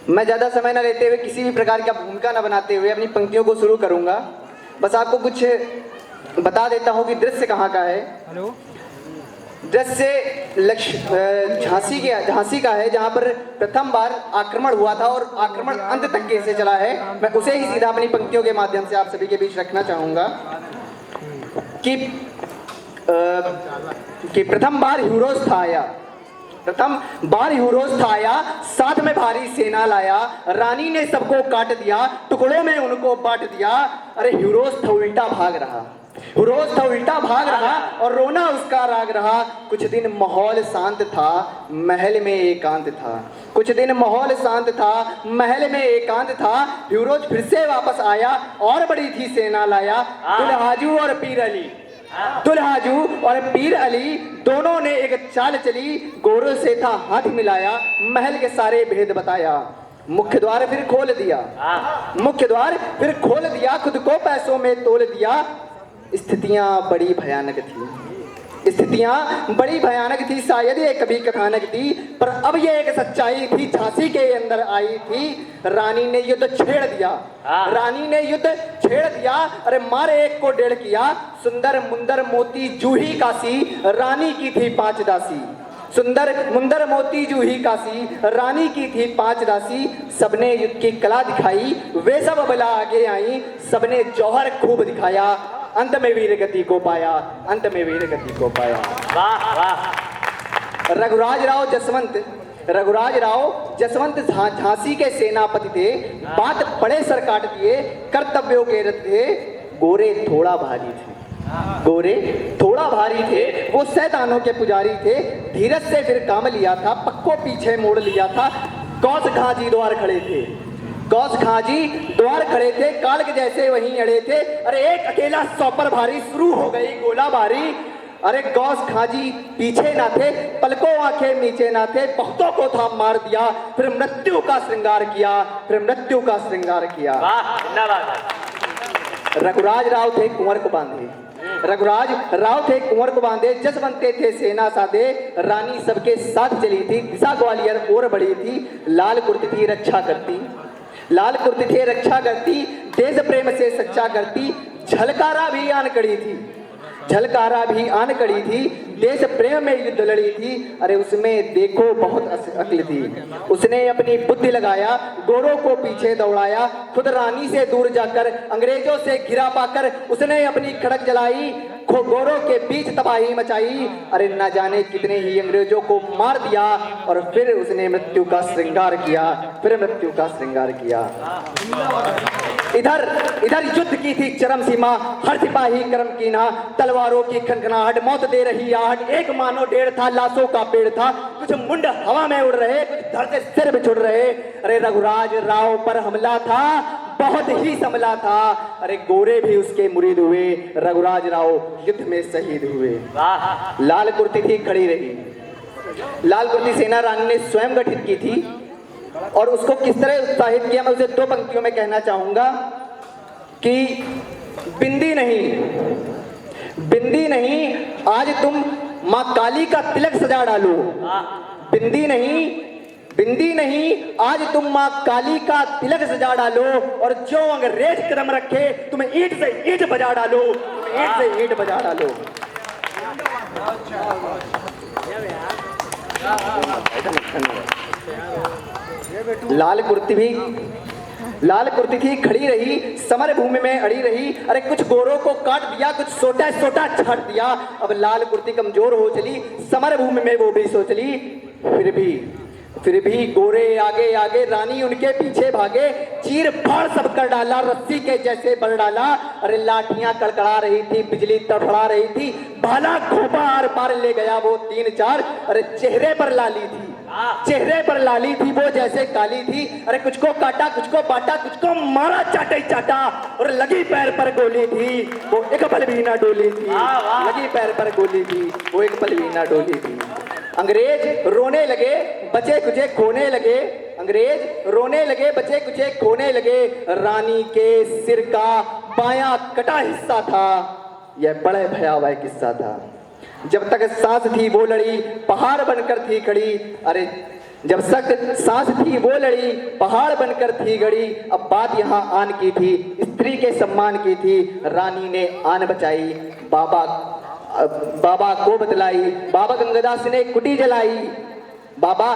मैं ज़्यादा समय न लेते हुए किसी भी प्रकार का भूमिका न बनाते हुए अपनी पंक्तियों को शुरू करूंगा। बस आपको कुछ बता देता हूँ कि दृश्य कहाँ का है। हेलो। दृश्य झांसी का है, जहाँ पर प्रथम बार आक्रमण हुआ था और आक्रमण अंत तक कैसे चला है, मैं उसे ही सीधा अपनी पंक्तियों के माध्यम से आप सभी के बीच रखना चाहूँगा कि प्रथम बार ह्यूरोस था आया, प्रथम बार ह्यूरोस था आया, साथ में भारी सेना लाया, रानी ने सबको काट दिया, टुकड़ों में उनको बांट दिया। अरे ह्यूरोस था उल्टा भाग रहा, ह्यूरोस था उल्टा भाग रहा और रोना उसका राग रहा। कुछ दिन माहौल शांत था, महल में एकांत था, कुछ दिन माहौल शांत था, महल में एकांत था। ह्यूरोस फिर से वापस आया और बड़ी थी सेना लाया, दुल्हाजू और पीर अली, दुल्हाजू और पीर अली दोनों ने एक चाल चली, गोरों से था हाथ मिलाया, महल के सारे भेद बताया। मुख्य द्वार फिर खोल दिया, मुख्य द्वार फिर खोल दिया, खुद को पैसों में तोल दिया। स्थितियां बड़ी भयानक थी, स्थितियां बड़ी भयानक थी, शायद ये कभी कथानक थी, पर अब ये एक सच्चाई थी, झांसी के अंदर आई थी। रानी ने युद्ध छेड़ दिया, रानी ने युद्ध छेड़ दिया। अरे मारे एक को डेढ़ किया, सुंदर मुंदर मोती जूही काशी, रानी की थी 5 दासी। सुंदर मुंदर मोती जूही काशी, रानी की थी 5 दासी। सबने युद्ध की कला दिखाई, वे सब बला आगे आई, सबने जौहर खूब दिखाया, अंत में वीर गति को पाया, अंत में वीर गति को पाया। वाह वाह। रघुराज राव जसवंत झांसी के सेनापति थे, बात पड़े सर काट दिए, कर्तव्यों के रथ थे। गोरे थोड़ा भारी थे, गोरे थोड़ा भारी थे, वो शैतानों के पुजारी थे। धीरज से फिर काम लिया था, पक्को पीछे मोड़ लिया था। कौस खाजी द्वार खड़े थे, कौस खाजी द्वार खड़े थे, काल के जैसे वहीं अड़े थे। अरे एक अकेला 100 पर भारी, शुरू हो गई गोलाबारी। अरे गौस खाजी पीछे ना थे, पलकों आंखें नीचे ना थे, बहुतों को था मार दिया, फिर मृत्यु का श्रृंगार किया, फिर मृत्यु का श्रृंगार किया। रघुराज राव थे कुंवर को बांधे, रघुराज राव थे कुंवर को बांधे, जसवंते थे सेना साधे, रानी सबके साथ चली थी, दिशा ग्वालियर और बड़ी थी। लाल कुर्ती थी रक्षा करती, लाल कुर्ती थी रक्षा करती, देश प्रेम से सच्चा करती। झलकारा भी आन कड़ी थी, झलकारा भी आन कड़ी थी, देश प्रेम में युद्ध लड़ी थी। अरे उसमें देखो बहुत अक्ल थी, उसने अपनी बुद्धि लगाया, गोरों को पीछे दौड़ाया, खुद रानी से दूर जाकर अंग्रेजों से घिरा पाकर उसने अपनी खड़क जलाई, गोरों के बीच तबाही मचाई। अरे न जाने कितने ही अंग्रेजों को मार दिया और फिर उसने मृत्यु का श्रृंगार किया, फिर मृत्यु का श्रृंगार किया। इधर युद्ध की थी चरम सीमा, हर सिपाही कर्म कीना, तलवारों की खनखनाहट, मौत दे रही आहट। एक मानो डेढ़ था, लाशों का पेड़ था, कुछ मुंड हवा में उड़ रहे, कुछ धड़ से सिर में छुड़ रहे। अरे रघुराज राव पर हमला था, बहुत ही संभला था। अरे गोरे भी उसके मुरीद हुए, रघुराज राव युद्ध में शहीद हुए। लाल कुर्ती थी खड़ी रही, लाल कुर्ती सेना रानी ने स्वयं गठित की थी और उसको किस तरह उत्साहित किया, मैं उसे 2 पंक्तियों में कहना चाहूंगा कि बिंदी नहीं, बिंदी नहीं, आज तुम माँ काली का तिलक सजा डालो। बिंदी नहीं, बिंदी नहीं, आज तुम माँ काली का तिलक सजा डालो, और जो अंग्रेज कदम रखे तुम ईंट से ईंट बजा डालो, तुम ईंट से ईंट बजा डालो। लाल कुर्ती थी खड़ी रही, समर भूमि में अड़ी रही। अरे कुछ गोरों को काट दिया, कुछ सोटा सोटा छाट दिया। अब लाल कुर्ती कमजोर हो चली, समर भूमि में वो भी सो चली। फिर भी गोरे आगे आगे, रानी उनके पीछे भागे, चीर फाड़ सब कर डाला, रस्सी के जैसे बढ़ डाला। अरे लाठियां कड़कड़ा रही थी, बिजली तड़फड़ा रही थी, भाला खोपा आर पार ले गया वो 3-4। अरे चेहरे पर लाली थी, चेहरे पर लाली थी वो जैसे काली थी। अरे कुछ को काटा, कुछ को बांटा, कुछ को मारा चाटा ही चाटा, और लगी पैर पर गोली थी, वो एक पल भी ना डोली थी। लगी पैर पर गोली थी, वो एक पल भी ना डोली थी। अंग्रेज रोने लगे, बचे कुचे खोने लगे, अंग्रेज रोने लगे, बचे कुचे खोने लगे। रानी के सिर का बायां कटा हिस्सा था, यह बड़े भयावह किस्सा था। जब तक सांस थी वो लड़ी, पहाड़ बनकर थी खड़ी। अरे जब सख्त सांस थी वो लड़ी, पहाड़ बनकर थी गड़ी। अब बात यहाँ आन की थी, स्त्री के सम्मान की थी। रानी ने आन बचाई, बाबा को बतलाई। बाबा गंगादास ने कुटी जलाई। बाबा